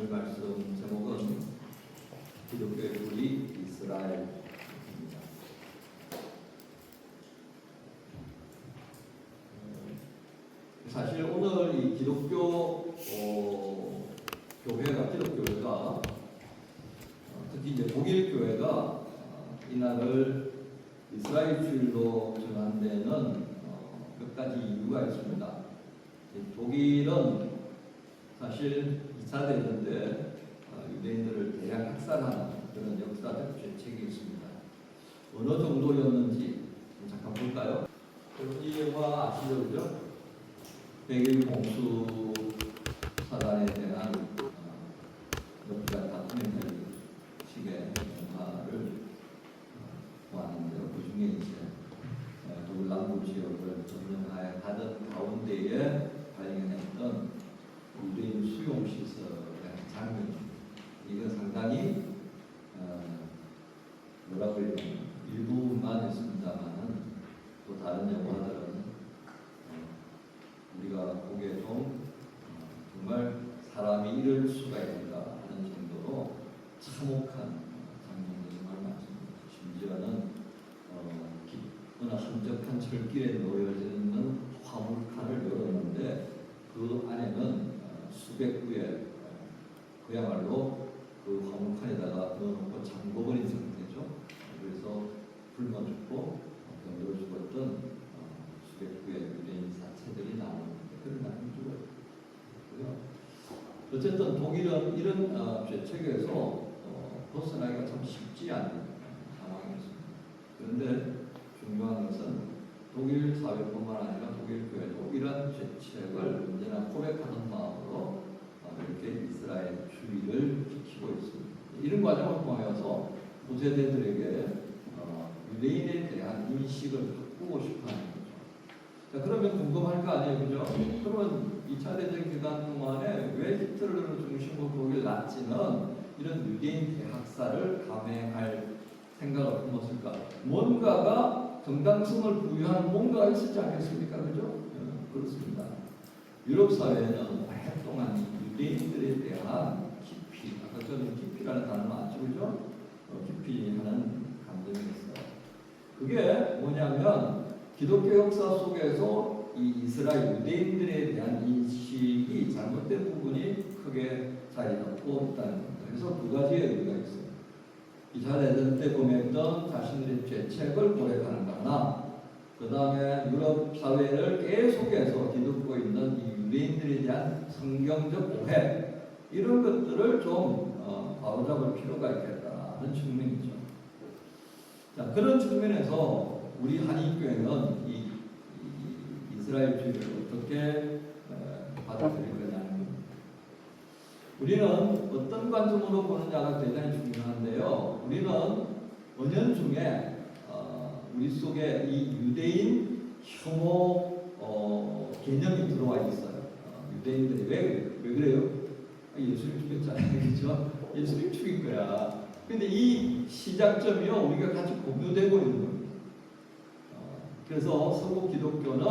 오늘 말씀 제목은 기독교의 뿌리 이스라엘입니다. 사실 오늘 이 기독교회가 특히 이제 독일 교회가 이날을 이스라엘 주일로 정한 데는 몇 가지 이유가 있습니다. 독일은 사실 2차 대전 때 유대인들을 대량 학살하는 그런 역사적 죄책이 있습니다. 어느 정도였는지 잠깐 볼까요? 이 영화 아시죠? 그죠? 백일 공수 사단에 대한 역사 다큐멘터리 식의 영화를 보았는데요. 그 중에 이제 독일 남부 지역을 점령하여 가던 가운데에 발견했던 유대인 수용시설의 장면, 이건 상당히 뭐라고 해야 되나, 일부만 있습니다만은 또 다른 영화들은 우리가 보기에 좀 정말 사람이 이럴 수가 있는가 하는 정도로 참혹한 장면들이 정말 많습니다. 심지어는 깊거나 한적한 철길에 놓여져 있는 화물칸을 열었는데 그 안에는 수백 구의 그야말로 그 화물칸에다가 넣어놓고 잠궈버린 상태죠. 그래서 굶어 죽고 병으로 죽었던 수백 구의 유대인 사체들이 나오는데 그런 날이 죽어요. 어쨌든 독일은 이런 죄책에서 벗어나기가 참 쉽지 않은 상황이었습니다. 그런데 중요한 것은 독일 사회뿐만 아니라 독일 교회도 이러한 죄책을 언제나 고백하는 마음으로 이렇게 이스라엘 주의를 지키고 있습니다. 이런 과정을 통하여서 후세대들에게 유대인에 대한 인식을 바꾸고 싶어하는 거죠. 자, 그러면 궁금할 거 아니에요, 그죠? 그러면 2차 대전 기간 동안에 왜 히틀러를 중심으로 독일 나치는 이런 유대인 대학살을 감행할 생각을 품었을까? 뭔가가 정당성을 부여하는 뭔가가 있었지 않겠습니까? 그죠? 그렇습니다. 유럽 사회는 오랫동안 유대인들에 대한 깊이, 아까 저는 깊이라는 단어 안 쓰고 그죠? 깊이 하는 감정이 있어요. 그게 뭐냐면 기독교 역사 속에서 이 이스라엘 유대인들에 대한 인식이 잘못된 부분이 크게 자리 잡고 있다는 겁니다. 그래서 두 가지의 의미가 있어요. 2차 대전 때 범했던 자신들의 죄책을 고백하는 거나 그 다음에 유럽 사회를 계속해서 뒤덮고 있는 이 유대인들에 대한 성경적 오해, 이런 것들을 좀 바로잡을 필요가 있겠다는 측면이죠. 자, 그런 측면에서 우리 한인교회는 이 이스라엘 주의를 어떻게 받아들일 거냐는 겁니다. 우리는 어떤 관점으로 보느냐가 대단히 중요한데요. 우리는 은연중에 우리 속에 이 유대인 혐오 개념이 들어와 있어요. 유대인들이 왜 그래요? 예수님 죽였잖아요, 그렇죠? 예수님 죽인 거야. 근데 이 시작점이요, 우리가 같이 공유되고 있는 겁니다. 그래서 서구 기독교는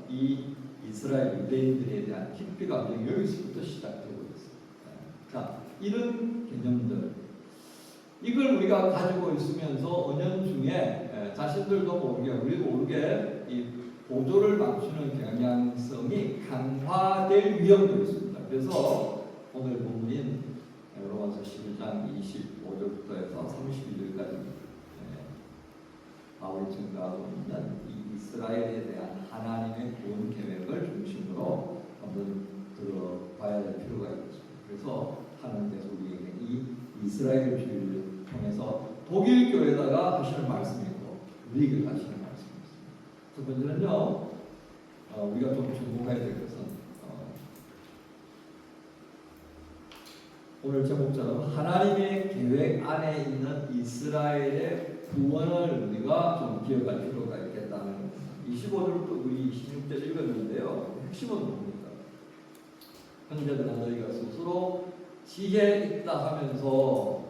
이 이스라엘 유대인들에 대한 깊이 감정이 여기서부터 시작되고 있어요. 자, 이런 개념들, 이걸 우리가 가지고 있으면서 은연중에 자신들도 모르게 우리도 모르게 이 보조를 맞추는 경향성이 강화될 위험도 있습니다. 그래서 오늘 본문인 로마서 11장 25절부터 해서 31절까지 바울이 증거하고 있는 이 이스라엘에 대한 하나님의 구원 계획을 중심으로 한번 들어봐야 될 필요가 있습니다. 그래서 하나님께서 우리에게 이 이스라엘 주의를 통해서 독일 교회에다가 하시는 말씀이 있고 우리에게 하시는 말씀이 있습니다. 첫 번째는요, 우리가 좀 주목해야 될 것은 오늘 제목처럼 하나님의 계획 안에 있는 이스라엘의 구원을 우리가 좀 기억할 필요가 있겠다는 겁니다. 25절부터 우리 26절 읽었는데요. 핵심은 뭡니까? 형제들아 너희가 스스로 지혜 있다 하면서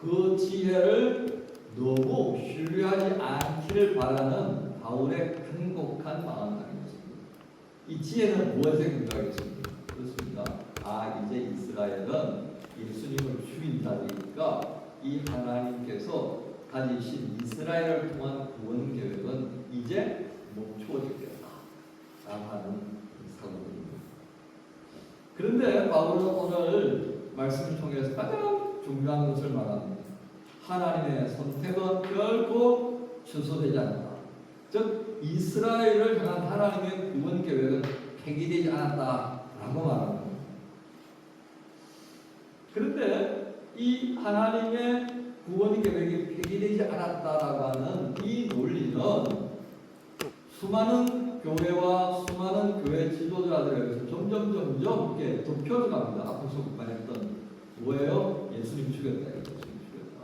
그 지혜를 너무 신뢰하지 않기를 바라는 바울의 간곡한 마음상이었습니다. 이 지혜는 무엇에 근거하겠습니까? 그렇습니다. 이제 이스라엘은 예수님을 죽인다 보니까 이 하나님께서 가지신 이스라엘을 통한 구원 계획은 이제 멈추어지겠다 라고 하는 사고입니다. 그런데 바울은 오늘 말씀을 통해서 가장 중요한 것을 말합니다. 하나님의 선택은 결코 취소되지 않았다. 즉 이스라엘을 향한 하나님의 구원 계획은 폐기되지 않았다라고 말합니다. 그런데 이 하나님의 구원 계획이 폐기되지 않았다라고 하는 이 논리는 수많은 교회와 수많은 교회 지도자들에게서 점점 이렇게 덮여져 갑니다. 앞서서 말했던 뭐예요? 예수님 죽였다. 예수님 죽였다.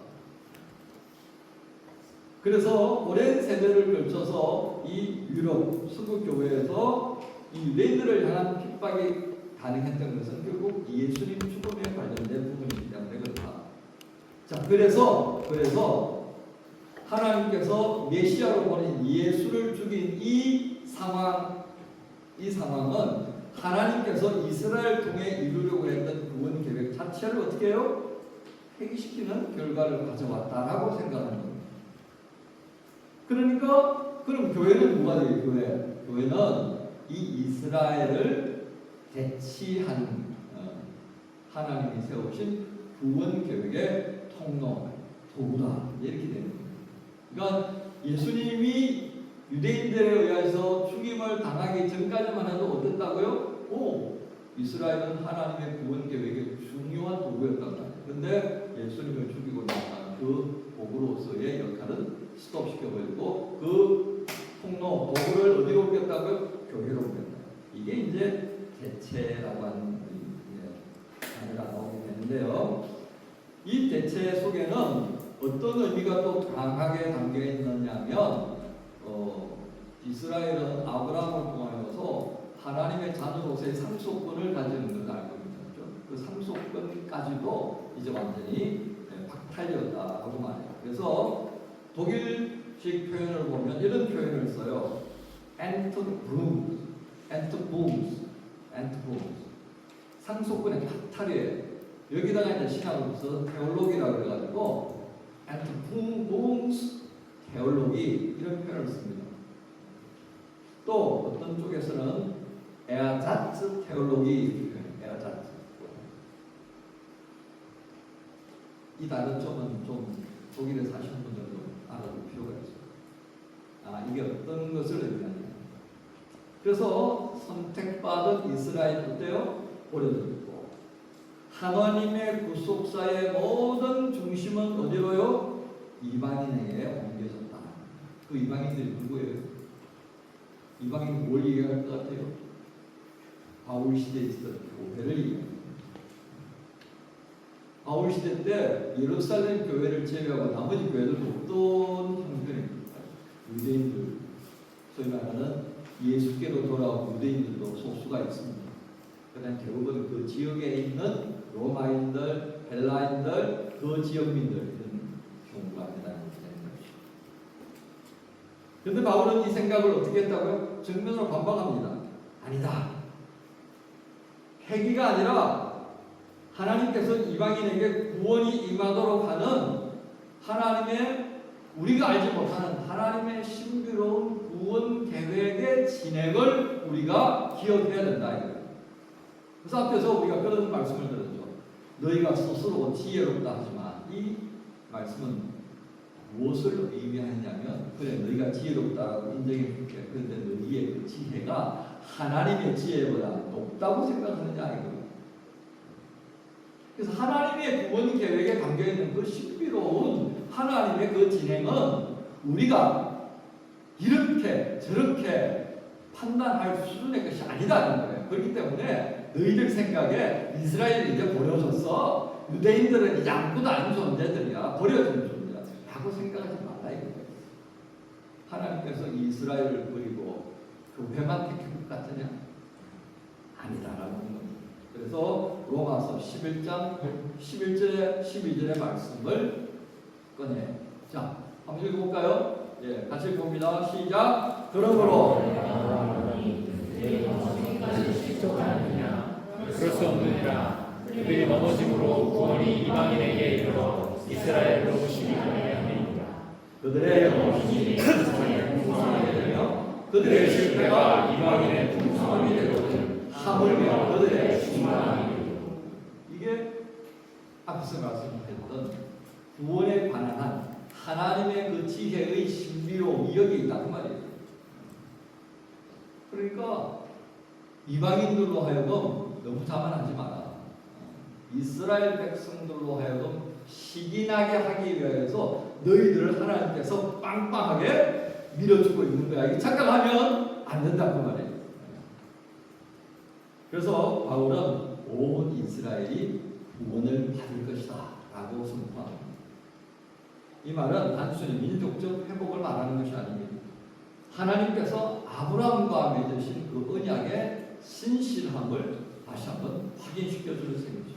그래서 오랜 세대를 걸쳐서 이 유럽 서구 교회에서 이 유대인들을 향한 핍박이 가능했던 것은 결국 예수님 죽음에 관련된 부분이기 때문에 그렇다. 자, 그래서 하나님께서 메시아로 보낸 예수를 죽인 이 상황은 하나님께서 이스라엘 통해 이루려고 했던 구원 계획 자체를 어떻게 해요? 폐기시키는 결과를 가져왔다라고 생각하는 겁니다. 그러니까 그럼 교회는 뭐가 돼요? 교회는 이 이스라엘을 대치한 하나님이 세우신 구원 계획의 통로, 도구다 이렇게 되는 겁니다. 그러니까 예수님이 유대인들에 의해서 죽임을 당하기 전까지만 해도 어땠다고요? 이스라엘은 하나님의 구원 계획의 중요한 도구였단 말이에요. 그런데 예수님을 죽이고 나서 그 도구로서의 역할은 스톱시켜버리고 그 통로, 도구를 어디로 옮겼다고요? 교회로 옮겼다. 이게 이제 대체라고 하는 단어가 나오게 되는데요. 이 대체 속에는 어떤 의미가 또 강하게 담겨 있느냐면 이스라엘은 아브라함을 통하여서 하나님의 자녀로서의 상속권을 가지는 것을 알고 있죠. 그 상속권까지도 이제 완전히 박탈되었다고 말해요. 그래서 독일식 표현을 보면 이런 표현을 써요. 엔트브룸스. 상속권의 박탈이에요. 여기다가 이제 신학으로서 테올로기라고 해가지고 엔트붕붕스 테올로기 이런 표현을 씁니다. 또 어떤 쪽에서는 에아자츠 테올로기 에아자츠. 이 다른 점은 좀 독일에 사시는 분들도 알아둘 필요가 있어요. 이게 어떤 것을 의미하냐. 그래서 선택받은 이스라엘 어때요? 버려졌고 하나님의 구속사의 모든 중심은 어디로요? 이방인에게 옮겨졌다. 그 이방인들이 누구예요? 이방인이 뭘 얘기할 것 같아요? 바울 시대에 있었던 교회를 얘기합니다. 바울 시대 때 예루살렘 교회를 제외하고 나머지 교회들은 어떤 형편입니까? 유대인들, 소위 말하는 예수께로 돌아온 유대인들도 소수가 있습니다. 그다음 결국은 그 지역에 있는 로마인들, 헬라인들, 그 지역민들 이런 경우가 대단히 되는 것이죠. 그런데 바울은 이 생각을 어떻게 했다고요? 정면으로 반박합니다. 아니다. 폐기가 아니라 하나님께서 이방인에게 구원이 임하도록 하는 하나님의 우리가 알지 못하는 하나님의 신비로운 구원 계획의 진행을 우리가 기억해야 된다. 그래서 앞에서 우리가 그런 말씀을 들었죠. 너희가 스스로 지혜롭다 하지만 이 말씀은 무엇을 의미하냐면 그래 너희가 지혜롭다라고 인정해 줄게. 그런데 너희의 그 지혜가 하나님의 지혜보다 높다고 생각하느냐 이거예요. 그래서 하나님의 구원 계획에 담겨있는 그 신비로운 하나님의 그 진행은 우리가 이렇게 저렇게 판단할 수준의 것이 아니다는 거예요. 그렇기 때문에 너희들 생각에 이스라엘이 이제 버려졌어. 유대인들은 이제 아무것도 아닌 존재들이야. 버려진 존재야. 라고 생각하지 말라 이거예요. 하나님께서 이스라엘을 버리고 교회만 택한 것 같으냐? 아니다라고 하는 겁니다. 그래서 로마서 11장 11절에 12절의 말씀을 꺼내. 자, 한번 읽어볼까요? 예, 같이 봅니다. 시작. 그러므로 그럴 수 없느니라. 그들이 넘어짐으로 구원이 이방인에게 이르러 이스라엘로 오시기 전에 함이니라. 그들의 넘어짐이 이스라엘의 풍성함이 되며 그들의 실패가 이방인의 풍성함이 되거든 하물며 그들의 충만함이 되고. 이게 앞서 말씀드렸던 구원에 관한 한 하나님의 그 지혜의 신비로움이 여기 있다 그 말이에요. 그러니까 이방인들로 하여금 너무 자만하지 마라. 이스라엘 백성들로 하여금 시기나게 하기 위해서 너희들을 하나님께서 빵빵하게 밀어주고 있는 거야. 이 착각하면 안 된다 그 말이에요. 그래서 바울은 온 이스라엘이 구원을 받을 것이다 라고 선포합니다. 이 말은 단순히 민족적 회복을 말하는 것이 아닙니다. 하나님께서 아브라함과 맺으신 그 언약의 신실함을 다시 한번 확인시켜 주는 셈이죠.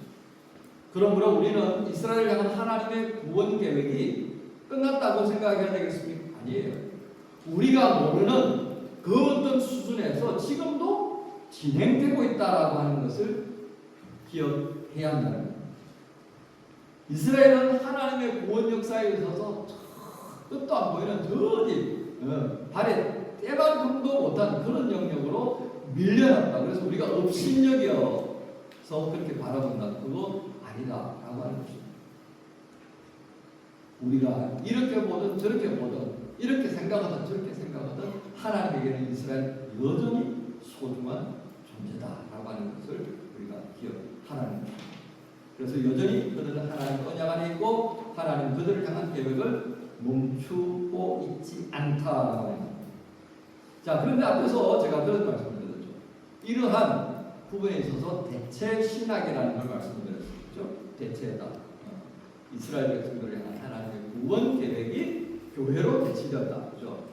그러므로 우리는 이스라엘을 향한 하나님의 구원 계획이 끝났다고 생각해야 되겠습니까? 아니에요. 우리가 모르는 그 어떤 수준에서 지금도 진행되고 있다라고 하는 것을 기억해야 한다는 겁니다. 이스라엘은 하나님의 구원 역사에 있어서 끝도 안 보이는 저 어디 발에 때만큼도 못한 그런 영역으로 밀려났다. 그래서 우리가 업신여겨서 그렇게 바라본다. 그거 아니다라고 하는 것입니다. 우리가 이렇게 보든 저렇게 보든 이렇게 생각하든 저렇게 생각하든 하나님에게는 이스라엘 여전히 소중한 존재다라고 하는 것을 우리가 기억하라는 것입니다. 그래서 여전히 그들은 하나님 언약 안에 있고 하나님 그들을 향한 계획을 멈추고 있지 않다라고 합니다. 자, 그런데 앞에서 제가 그런 말씀을 드렸죠. 이러한 부분에 있어서 대체 신학이라는 걸 말씀드렸죠. 대체다. 이스라엘 백성들을 향한 하나님의 구원 계획이 교회로 대치되었다. 그죠?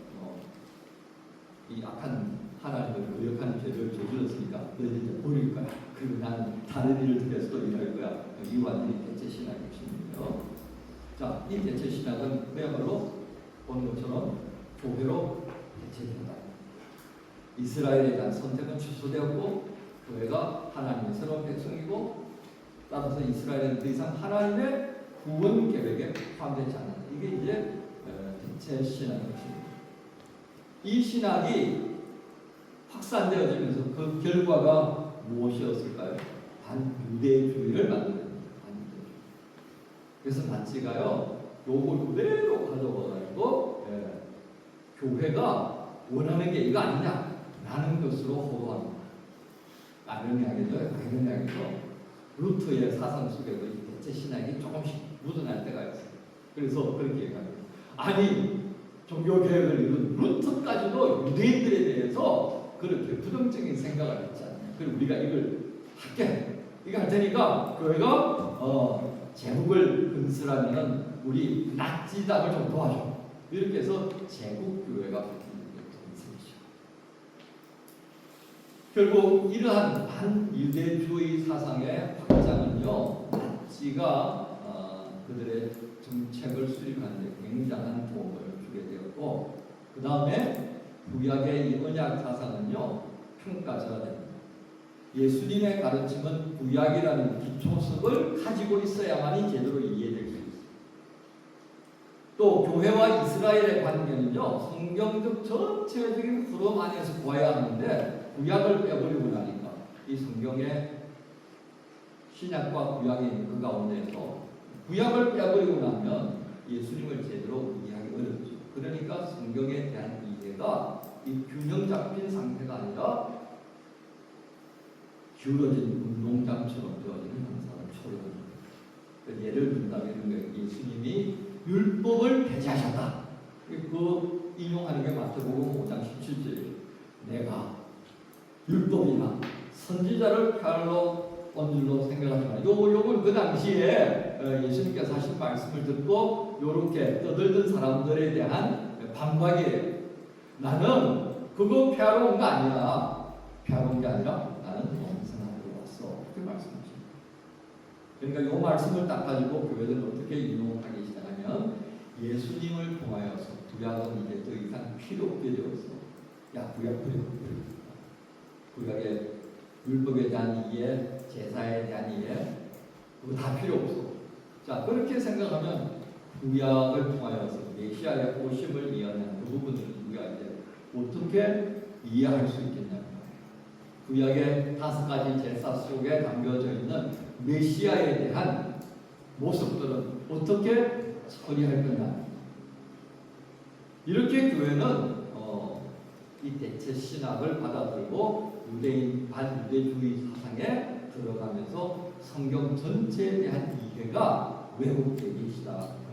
이 악한 하나님을 거역하는 죄를 저질렀으니까 너희들 이제 버릴 거야. 그리고 나는 다른 일을 통해서도 일할 거야. 이 완전히 대체 신학의 것입니다. 자, 이 대체 신학은 그야말로 보는 것처럼 교회로 대체된다. 이스라엘에 대한 선택은 취소되었고 교회가 하나님의 새로운 백성이고 따라서 이스라엘은 더 이상 하나님의 구원 계획에 포함되지 않는다. 이게 이제 대체 신학의 것입니다. 이 신학이 확산되어지면서 그 결과가 무엇이었을까요? 반유대주의를 만듭니다. 그래서 나치가요, 요걸 그대로 가져와가지고 교회가 원하는 게 이거 아니냐라는 것으로 호도합니다. 아이러니하게도 루터의 사상 속에도 이 대체 신학이 조금씩 묻어날 때가 있어요. 그래서 그렇게 얘기합니다. 아니, 종교개혁을 이룬 루터까지도 유대인들에 대해서 그렇게 부정적인 생각을 했지 않나요? 그리고 우리가 이걸 할게. 이거 할 테니까 교회가 제국을 건설하면 우리 나치당을 좀 도와줘. 이렇게 해서 제국교회가 바뀌는 셈이죠. 결국 이러한 반유대주의 사상의 확장은요, 나치가 그들의 정책을 수립하는 데 굉장한 도움을 주게 되었고, 그 다음에 구약의 이 언약 사상은요, 평가져야 됩니다. 예수님의 가르침은 구약이라는 기초석을 가지고 있어야만이 제대로 이해될 수 있습니다. 또 교회와 이스라엘의 관계는요, 성경적 전체적인 흐름 안에서 보아야 하는데 구약을 빼버리고 나니까 이 성경의 신약과 구약이 있는 그 가운데에서 구약을 빼버리고 나면 예수님을 제대로 이해하기 어렵죠. 그러니까 성경에 대한 이해가 이 균형 잡힌 상태가 아니라 기울어진 운동장처럼 되어지는 현상을 초래합니다. 예를 든다면 이런 거예요. 예수님이 율법을 폐지하셨다. 그 인용하는 게 마태복음 5장 17절이에요. 내가 율법이나 선지자를 폐하러 온 줄로 생각하지만 요걸 그 당시에 예수님께서 하신 말씀을 듣고 요렇게 떠들던 사람들에 대한 반박이에요. 나는 그거 폐하러 온 거 아니야. 폐하러 온 게 아니라 나는 영생하러 왔어. 그렇게 말씀하십니다. 그러니까 요 말씀을 딱 가지고 교회들은 어떻게 인용하기 시작하면 예수님을 통하여서 구약은 이제 더 이상 필요 없게 되었어. 야, 구약 필요 없게. 구약의 율법에 대한 이해, 제사에 대한 이해, 그거 다 필요 없어. 자, 그렇게 생각하면 구약을 통하여서 메시아의 오심을 이해하는 그 부분을 우리가 이제 어떻게 이해할 수 있겠냐. 구약의 5가지 제사 속에 담겨져 있는 메시아에 대한 모습들은 어떻게 처리할 거냐. 이렇게 교회는 이 대체 신학을 받아들고 유대인 반유대주의 사상에 들어가면서 성경 전체에 대한 이해가 왜곡되기 시작합니다.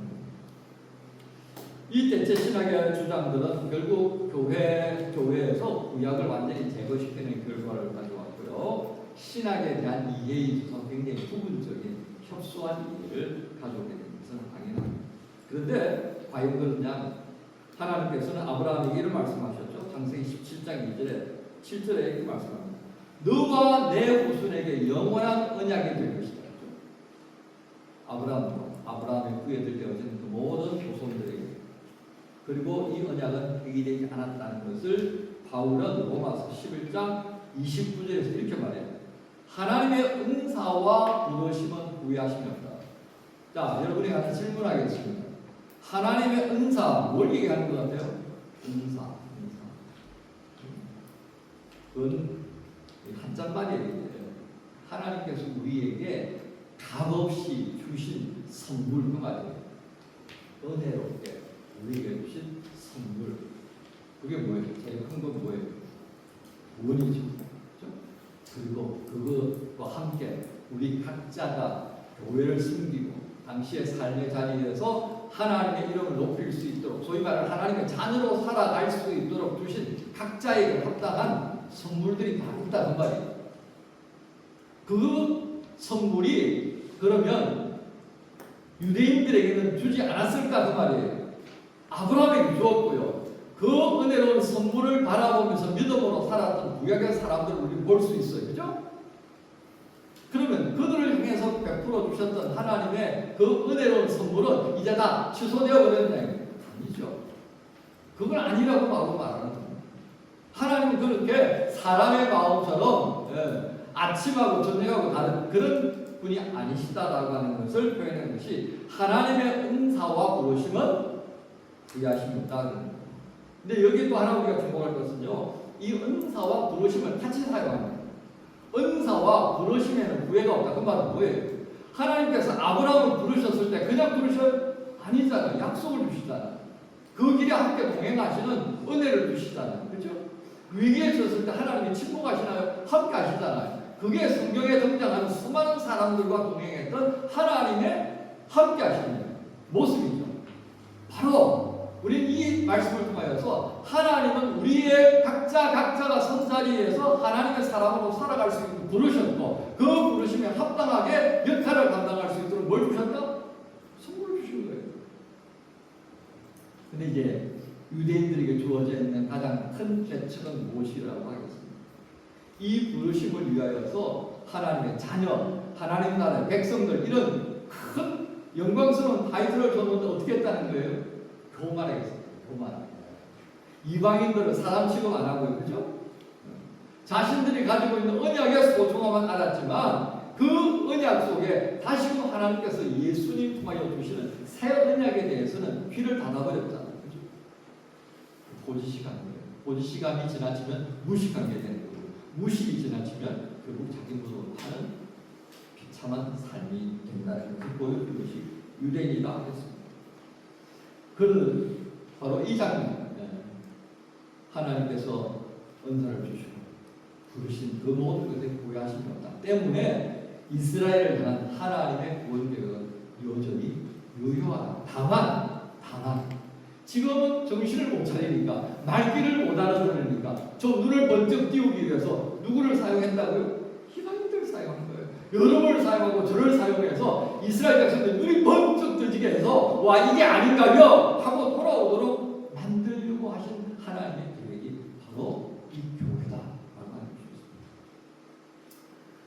이 대체 신학의 주장들은 결국 교회에서 구약을 완전히 제거시키는 결과를 가져왔고요. 신학에 대한 이해에 있어서 굉장히 부분적인 협소한 이해를 가져오게 되는 것은 당연합니다. 그런데 과연 그러냐? 하나님께서는 아브라함에게 이런 말씀하셨죠. 창세기 17장 7절에 이렇게 말씀합니다. 너와 내 후손에게 영원한 언약이 될 것이다. 아브라함의 후예들 되어진 그 모든 후손들에게, 그리고 이 언약은 폐기되지 않았다는 것을 바울은 로마서 11장 29절에서 이렇게 말해요. 하나님의 은사와 부르심은 후회하심이 없다. 자, 여러분이 하나 질문하겠습니다. 하나님의 은사, 뭘 얘기하는 것 같아요? 은사. 그건 한자말이에요. 하나님께서 우리에게 값없이 주신 선물, 그 말이에요. 은혜롭게 우리에게 주신 선물. 그게 뭐예요? 제일 큰 건 뭐예요? 원이죠. 그리고 그것과 함께 우리 각자가 교회를 섬기고 당시의 삶의 자리에서 하나님의 이름을 높일 수 있도록, 소위 말하는 하나님의 자녀로 살아갈 수 있도록 주신 각자에게 합당한 선물들이 다 있다는 말이에요. 그 선물이 그러면 유대인들에게는 주지 않았을까 그 말이에요. 아브라함에게 주었고요. 그 은혜로운 선물을 바라보면서 믿음으로 살았던 구약의 사람들을 우리 볼 수 있어요. 그죠? 그러면 그들을 향해서 베풀어 주셨던 하나님의 그 은혜로운 선물은 이제 다 취소되어 버렸나요? 아니죠. 그건 아니라고 바로 말하는 거예요. 하나님은 그렇게 사람의 마음처럼 아침하고 저녁하고 다른 그런 분이 아니시다라고 하는 것을 표현한 것이 하나님의 은사와 부르심은 후회하심이 없다는 거예요. 근데 여기 또 하나 우리가 주목할 것은요, 이 은사와 부르심을 같이 사용합니다. 은사와 부르심에는 후회가 없다. 그 말은 뭐예요? 하나님께서 아브라함을 부르셨을 때 그냥 부르셔요? 아니잖아요. 약속을 주시잖아요. 그 길에 함께 동행하시는 은혜를 주시잖아요. 그렇죠? 위기에 처했을 때 하나님이 침묵하시나요? 함께 하시잖아요. 그게 성경에 등장하는 수많은 사람들과 동행했던 하나님의 함께 하시는 모습이죠. 바로 우리는 이 말씀을 통하여서 하나님은 우리의 각자가 선 자리에서 하나님의 사람으로 살아갈 수 있도록 부르셨고, 그 부르심에 합당하게 역할을 감당할 수 있도록 뭘 주셨다? 선물을 주신 거예요. 근데 이제 유대인들에게 주어져 있는 가장 큰 계책은 무엇이라고 하겠습니다. 이 부르심을 위하여서 하나님의 자녀, 하나님 나라의 백성들, 이런 큰 영광스러운 타이틀을 줬는데 어떻게 했다는 거예요? 교만하겠습니다. 교만. 이방인들은 사람 취급 안 하고요. 그죠? 자신들이 가지고 있는 언약의 소중함은 알았지만 그 언약 속에 다시금 하나님께서 예수님 통하여 주시는 새 언약에 대해서는 귀를 닫아버렸잖아요. 그죠? 고지식한 거예요. 고지식함이 지나치면 무식한 게 되는 거고, 무식이 지나치면 결국 자기 무덤을 파는 비참한 삶이 된다는 것을 보여준 것이 유대인이다 했습니다. 그는 바로 이 장면, 하나님께서 은사를 주시고 부르신 그 모든 것에 후회하심이 없다 때문에 이스라엘을 향한 하나님의 구원 계획은 여전히 유효하다. 다만 지금은 정신을 못 차리니까, 말귀를 못 알아들으니까 저 눈을 번쩍 띄우기 위해서 누구를 사용했다고요? 이방인들을 사용한 거예요. 여러분을 사용하고 저를 사용해서 이스라엘 백성들 눈이 번쩍 뜨지게 해서 와, 이게 아닌가요? 하고 돌아오도록 만들려고 하신 하나님의 계획이 바로 이 교회다라고 하는 것입니다.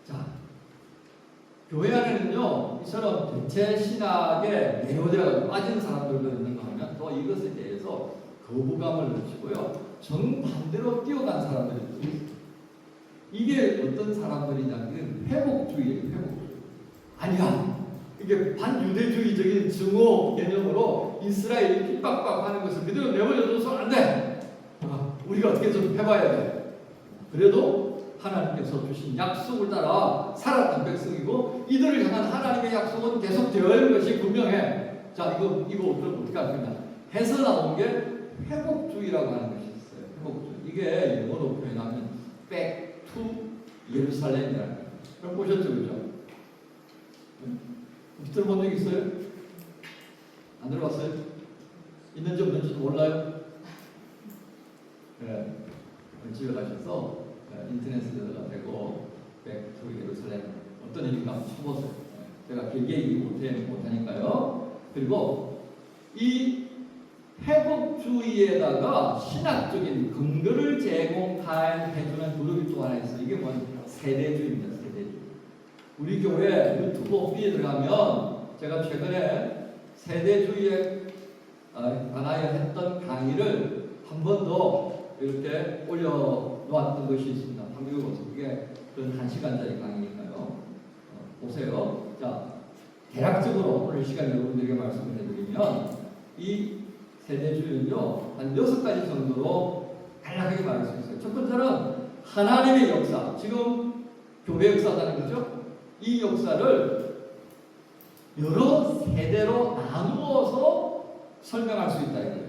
자, 교회 안에는요, 이처럼 대체 신학에 매료되어 빠진 사람들도 있는가 하면 또 이것에 대해서 거부감을 느끼고요, 정반대로 뛰어간 사람들이 있습니다. 이게 어떤 사람들이냐면 회복주의예요. 회복주의. 아니야. 이게 반유대주의적인 증오 개념으로 이스라엘이 핍박하는 것을 그대로 내버려둬서 안 돼. 우리가 어떻게 좀 해봐야 돼. 그래도 하나님께서 주신 약속을 따라 살았던 백성이고 이들을 향한 하나님의 약속은 계속 되어야 것이 분명해. 자, 이거 어떻게 할 거냐. 해서 나온 게 회복주의라고 하는 것이 있어요. 회복주의. 이게 영어로 표현하면 back to 예루살렘이라는 거예요. 그럼 보셨죠, 그죠? 들어본 적 있어요? 안 들어봤어요? 있는지 없는지도 몰라요? 네. 집에 가셔서 인터넷에 들어가 대고 백투 예루살렘 어떤 의미인가 한번 쳐보세요. 제가 길게 얘기 못하니까요. 그리고 이 회복주의에다가 신학적인 근거를 제공해주는 그룹이 또 하나 있어요. 이게 뭐냐? 세대주의입니다. 세대주의. 우리 교회 유튜브 홈페이지에 들어가면 제가 최근에 세대주의에 관하여 했던 강의를 한 번 더 이렇게 올려놓았던 것이 있습니다. 한번 읽어보세요. 이게 그건 1시간짜리 강의니까요. 보세요. 자, 대략적으로 오늘 시간 여러분들에게 말씀을 해드리면 이 세대주의는요 한 6가지 정도로 간략하게 말할 수 있어요. 첫 번째는 하나님의 역사, 지금 교회 역사라는 거죠. 이 역사를 여러 세대로 나누어서 설명할 수 있다 이거예요.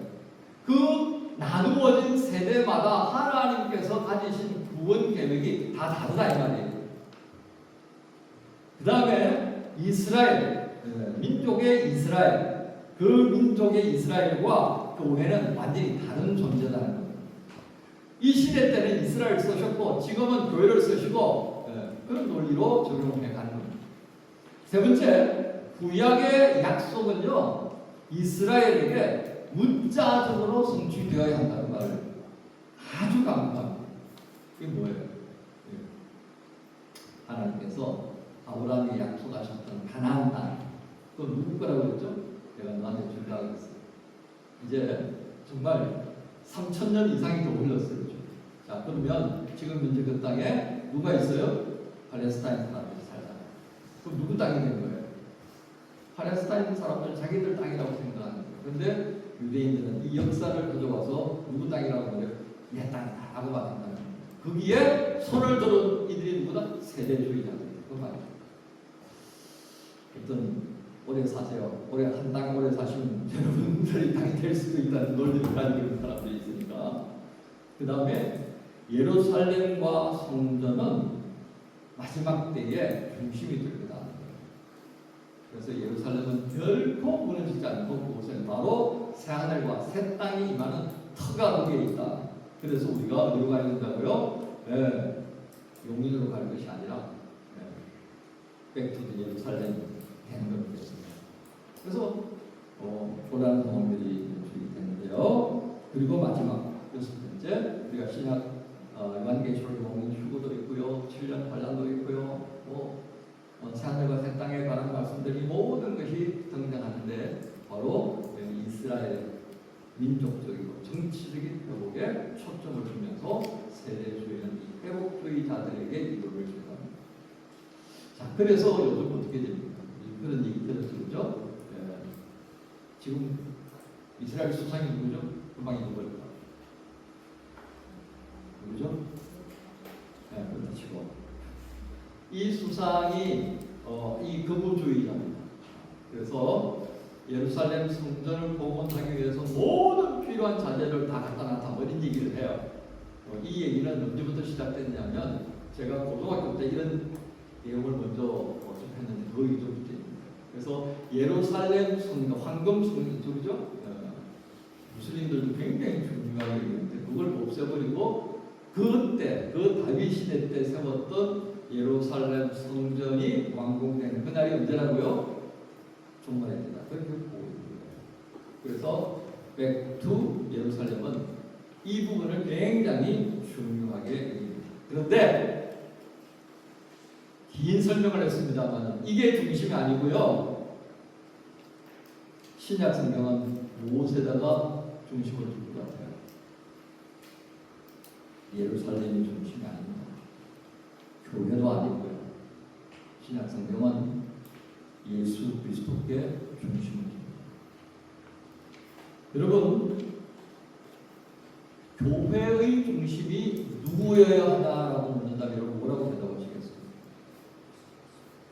그 나누어진 세대마다 하나님께서 가지신 구원 계획이 다 다르다 이 말이에요. 그 다음에 이스라엘, 민족의 이스라엘, 그 민족의 이스라엘과 교회는 완전히 다른 존재다는 거예요. 이 시대 때는 이스라엘 쓰셨고 지금은 교회를 쓰시고 그런 논리로 적용해 가는 겁니다. 세 번째, 구약의 약속은요 이스라엘에게 문자적으로 성취되어야 한다는 말을 아주 강조합니다. 이게 뭐예요? 하나님께서 아브라함이 약속하셨던 가나안 땅, 그건 누구 거라고 그랬죠? 내가 너한테 준다고 했어요. 이제 정말 3,000년 이상이 더 흘렀어요. 자, 그러면 지금 현재 그 땅에 누가 있어요? 팔레스타인 사람들이 살잖아요. 그럼 누구 땅이 된 거예요? 팔레스타인 사람들 자기들 땅이라고 생각하는 거예요. 그런데 유대인들은 이 역사를 가져와서 누구 땅이라고 그래요? 내 땅이다 라고 말한다는 거예요. 거기에 손을 들은 이들이 누구다? 세대주의자들이에요. 그 말이에요. 어떤 오래 사세요. 한 땅에 오래 사시면 여러분들이 땅이 될 수도 있다는 논리를 가지고 있는 사람들이 있으니까. 그 다음에 예루살렘과 성전은 마지막 때에 중심이 될 거다. 그래서 예루살렘은 결코 무너지지 않고 그곳에는 바로 새하늘과 새 땅이 임하는 터가 거기에 있다. 그래서 우리가 어디로 가야 된다고요? 용인으로 갈 것이 아니라 백투 예루살렘 되는 겁니다. 그래서 고난 경험들이 되는데요. 그리고 마지막 6번째, 우리가 신약 요한계시록에 보면 휴거도 있고요, 7년 환란도 있고요, 새하늘과 새 땅에 관한 말씀들이 모든 것이 등장하는데 바로 이스라엘 민족적이고 정치적인 회복에 초점을 두면서 세대주의는 이 회복주의자들에게 이루어질 수 있습니다. 자, 그래서 요즘 어떻게 됩니까? 그런 얘기 들었죠? 지금 이스라엘 수상이 누구죠? 금방이 누구일까? 누구죠? 그렇다 치고 이 수상이 이 거부주의자입니다. 그래서 예루살렘 성전을 복원하기 위해서 모든 필요한 자재를 다 갖다 놨다 버린 얘기를 해요. 이 얘기는 언제부터 시작됐냐면 제가 고등학교 때 이런 내용을 먼저 접했는데 거의 이전부터입니다. 그래서 예루살렘 성전, 황금 성전이죠, 그죠? 무슬림들도 굉장히 중요하게 여기는데 그걸 없애버리고 그때 그 다윗 시대 때 세웠던 예루살렘 성전이 완공되는 그날이 언제라고요? 종말입니다. 그렇게 보고 있는 거예요. 그래서 백투 예루살렘은 이 부분을 굉장히 중요하게 여깁니다. 그런데 긴 설명을 했습니다만 이게 중심이 아니고요. 신약 성경은 무엇에다가 중심을 두고 같아요? 예루살렘이 중심이 아닙니다. 교회도 아니고요. 신약 성경은 예수 그리스도께 중심을 둡니다. 여러분, 교회의 중심이 누구여야 하나라고 묻는다면 여러분 뭐라고 대답하시겠어요?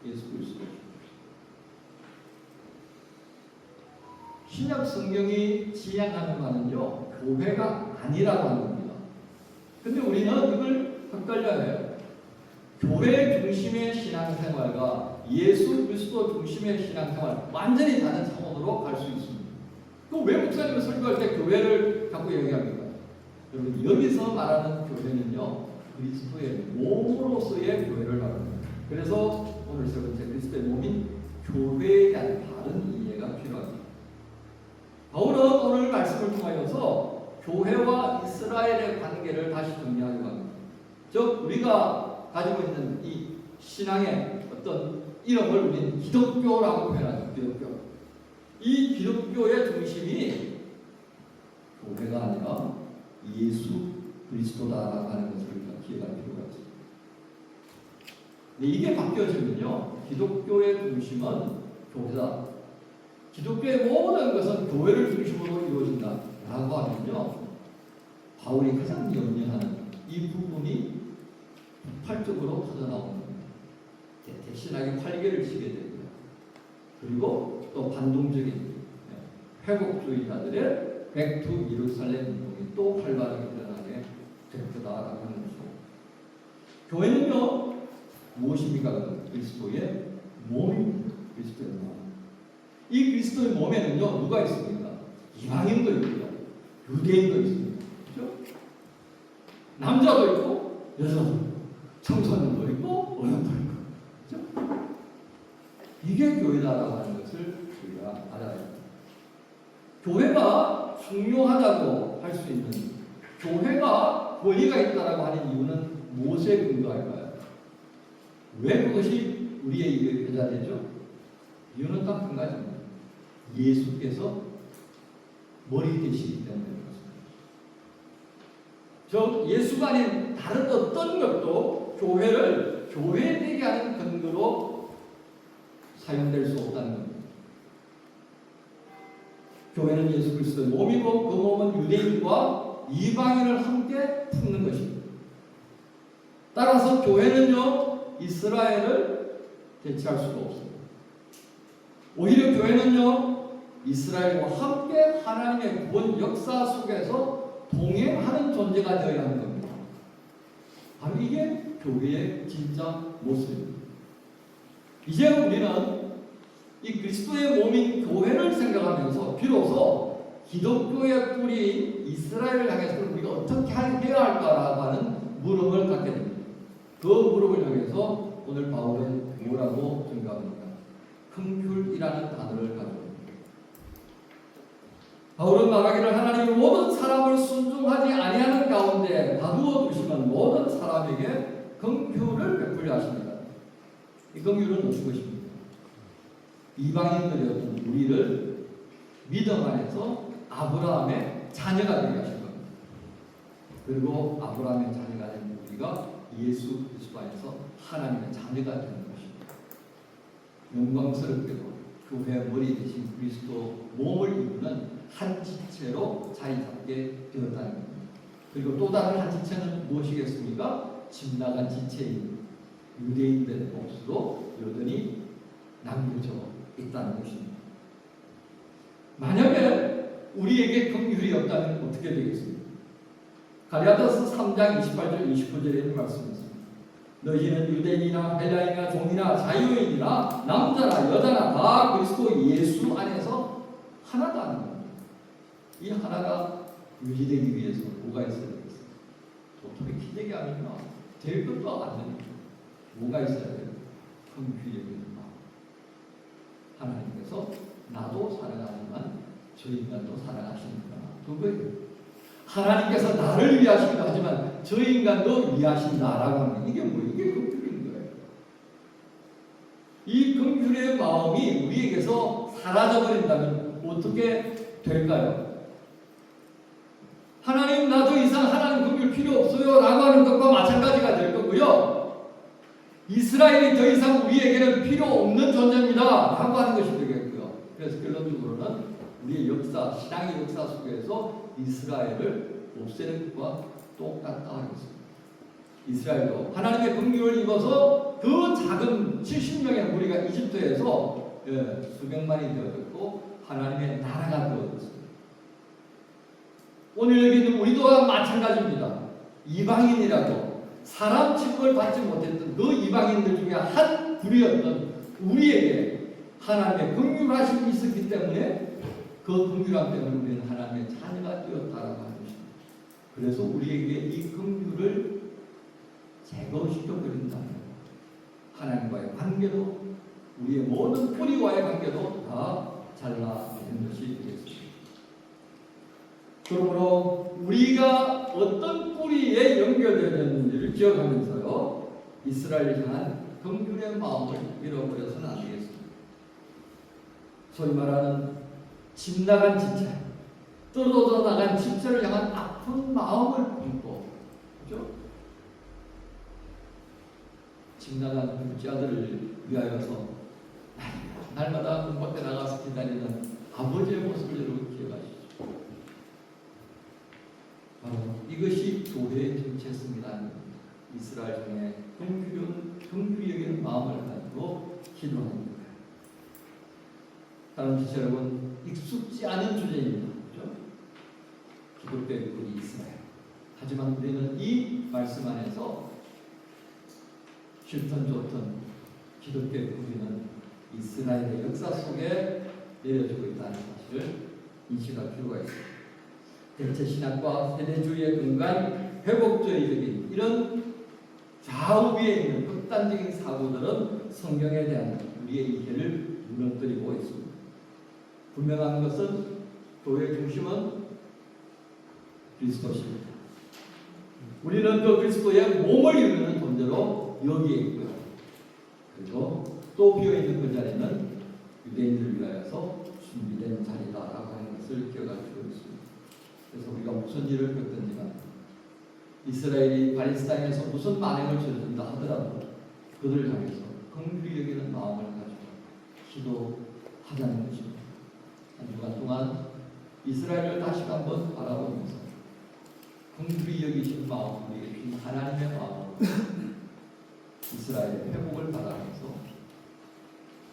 예수 그리스도. 신약 성경이 지향하는 바는요, 교회가 아니라고 하는 겁니다. 근데 우리는 이걸 헷갈려해요. 교회 중심의 신앙생활과 예수 그리스도 중심의 신앙생활 완전히 다른 차원으로 갈 수 있습니다. 그럼 왜 목사님은 설교할 때 교회를 자꾸 얘기합니까? 여러분, 여기서 말하는 교회는요, 그리스도의 몸으로서의 교회를 말합니다. 그래서 오늘 세 번째, 그리스도의 몸인 교회에 대한 바른 이해가 필요합니다. 바울은 오늘 말씀을 통하여서 교회와 이스라엘의 관계를 다시 정리하려고 합니다. 즉, 우리가 가지고 있는 이 신앙의 어떤 이름을 우리는 기독교라고 표현하죠. 기독교. 이 기독교의 중심이 교회가 아니라 예수 그리스도다라고 하는 것을 우리가 기억할 필요가 있습니다. 근데 이게 바뀌어지면요, 기독교의 중심은 교회다. 기독교의 모든 것은 교회를 중심으로 이루어진다라고 하면요, 바울이 가장 염려하는 이 부분이 폭발적으로 터져나오는 겁니다. 대신하게 활개를 치게 됩니다. 그리고 또 반동적인 회복주의자들의 백투 예루살렘 운동이 또 활발하게 일어나게 될 거다라고 하는 것이죠. 교회는요, 무엇입니까? 그리스도의 몸입니다. 그리스도의 몸. 이 그리스도의 몸에는요, 누가 있습니까? 이방인도 있고요, 유대인도 있습니다. 그렇죠? 남자도 있고 여자도 있고 청소년도 있고 어른도 있고. 그렇죠? 이게 교회다라고 하는 것을 우리가 알아야 합니다. 교회가 중요하다고 할 수 있는, 교회가 권위가 있다라고 하는 이유는 무엇에 근거할까요? 왜 그것이 우리의 회자되죠? 이유는 딱 한 가지입니다. 예수께서 머리 되시기 때문에 그렇습니다. 즉, 예수가 아닌 다른 어떤 것도 교회를 교회되게 하는 근거로 사용될 수 없다는 겁니다. 교회는 예수 그리스도의 몸이고 그 몸은 유대인과 이방인을 함께 품는 것입니다. 따라서 교회는요, 이스라엘을 대체할 수가 없습니다. 오히려 교회는요, 이스라엘과 함께 하나님의 구원 역사 속에서 동행하는 존재가 되어야 하는 겁니다. 바로 이게 교회의 진짜 모습입니다. 이제 우리는 이 그리스도의 몸인 교회를 생각하면서 비로소 기독교의 뿌리인 이스라엘을 향해서 우리가 어떻게 해야 할까라고 하는 물음을 갖게 됩니다. 그 물음을 향해서 오늘 바울은 뭐라고 증거합니까? 긍휼이라는 단어를 가져옵니다. 바울은 말하기를 하나님이 모든 사람을 순종하지 아니하는 가운데 가두어 두시면 모든 사람에게 긍휼을 베풀려 하십니다. 이 긍휼은 무슨 것입니까? 이방인들이었던 우리를 믿음 안에서 아브라함의 자녀가 되게 하신 겁니다. 그리고 아브라함의 자녀가 된 우리가 예수 그리스도 안에서 하나님의 자녀가 되는 것입니다. 영광스럽게도 교회 머리 대신 그리스도 몸을 이루는 한 지체로 자리 잡게 되었다는 겁니다. 그리고 또 다른 한 지체는 무엇이겠습니까? 집 나간 지체인 유대인들의 몫으로 여전히 남겨져 있다는 것입니다. 만약에 우리에게 긍휼이 없다면 어떻게 되겠습니까? 갈라디아서 3장 28절 29절에 있는 말씀입니다. 너희는 유대인이나 헬라인이나 종이나 자유인이나 남자나 여자나 다 그리스도 예수 안에서 하나다 하는 겁니다. 이 하나가 유지되기 위해서 뭐가 있어야 되겠어요? 도토리 키재기 아니면 될 것도 안 됩니다. 뭐가 있어야 돼요? 긍휼이 있는 마음. 하나님께서 나도 사랑하지만 저 인간도 사랑하시는구나. 그거예요. 하나님께서 나를 위하시기도 하지만 저 인간도 위하신다라고 하는 이게 뭐예요? 이게 긍휼인 거예요. 이 긍휼의 마음이 우리에게서 사라져버린다면 어떻게 될까요? 하나님 나도 이상 하나님 긍휼 필요 없어요 라고 하는 것과 마찬가지가 될 거고요. 이스라엘이 더 이상 우리에게는 필요 없는 존재입니다 라고 각오하는 것이 되겠고요. 그래서 결론적으로는 우리의 역사, 신앙의 역사 속에서 이스라엘을 없애는 것과 똑같다 하겠습니다. 이스라엘도 하나님의 긍휼을 입어서 그 작은 70명의 무리가 이집트에서 수백만이 되어졌고 하나님의 나라가 되어졌습니다. 오늘 여기 있는 우리도 마찬가지입니다. 이방인이라고 사람 취급을 받지 못했던 그 이방인들 중에 한 부류였던 우리에게 하나님의 긍휼하심이 있었기 때문에 그 긍휼함 때문에 우리는 하나님의 자녀가 되었다라고 하는 것입니다. 그래서 우리에게 이 긍휼을 제거시켜버린다면 하나님과의 관계도 우리의 모든 뿌리와의 관계도 다 잘라내는 것이 되겠습니다. 그러므로 우리가 어떤 뿌리에 연결되었는지를 기억하면서요, 이스라엘을 향한 긍휼의 마음을 잃어버려서는 안 되겠습니다. 소위 말하는 집 나간 지체, 떨어져 나간 지체를 향한 아픈 마음을 품고, 그렇죠? 집 나간 둘째 아들을 위하여서 날마다 문밖에 나가서 기다리는 아버지의 모습을 여러분 기억하시죠? 이것이 교회의 정체성이라는 겁니다. 이스라엘 중에 긍휼히 여기는 마음을 가지고 기도하는 거예요. 다른 주제 여러분, 익숙지 않은 주제입니다. 그렇죠? 기독교의 뿌리 이스라엘. 하지만 우리는 이 말씀 안에서 싫든 좋든 기독교의 뿌리는 이스라엘의 역사 속에 내려지고 있다는 사실을 인식할 필요가 있습니다. 대체 신학과 세대주의의 근간 회복주의적인 이런 좌우비에 있는 극단적인 사고들은 성경에 대한 우리의 이해를 무너뜨리고 있습니다. 분명한 것은 교회의 중심은 그리스도십니다. 우리는 그 그리스도의 몸을 이루는 존재로 여기에 있고요. 그리고 또 비어있는 그 자리는 유대인들을 위하여서 준비된 자리다라고 하는 것을 기억할 필요가 있습니다. 그래서 우리가 무슨 일을 겪든지간 이스라엘이 팔레스타인에서 무슨 만행을 저지른다 하더라도 그들을 향해서 긍휼히 여기는 마음을 가지고 기도하자는 것입니다. 한 주간 동안 이스라엘을 다시 한번 바라보면서 긍휼히 여기신 마음, 우리에게 주신 하나님의 마음으로 이스라엘의 회복을 바라면서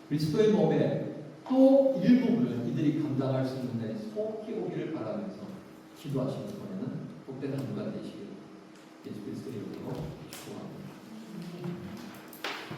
그리스도의 몸에 또 일부분을 이들이 감당할 수 있는 데 속히 오기를 바라면서 기도하시는 번에는 복된 한 주간 되시길 예수 그리스도의 이름으로 축복합니다.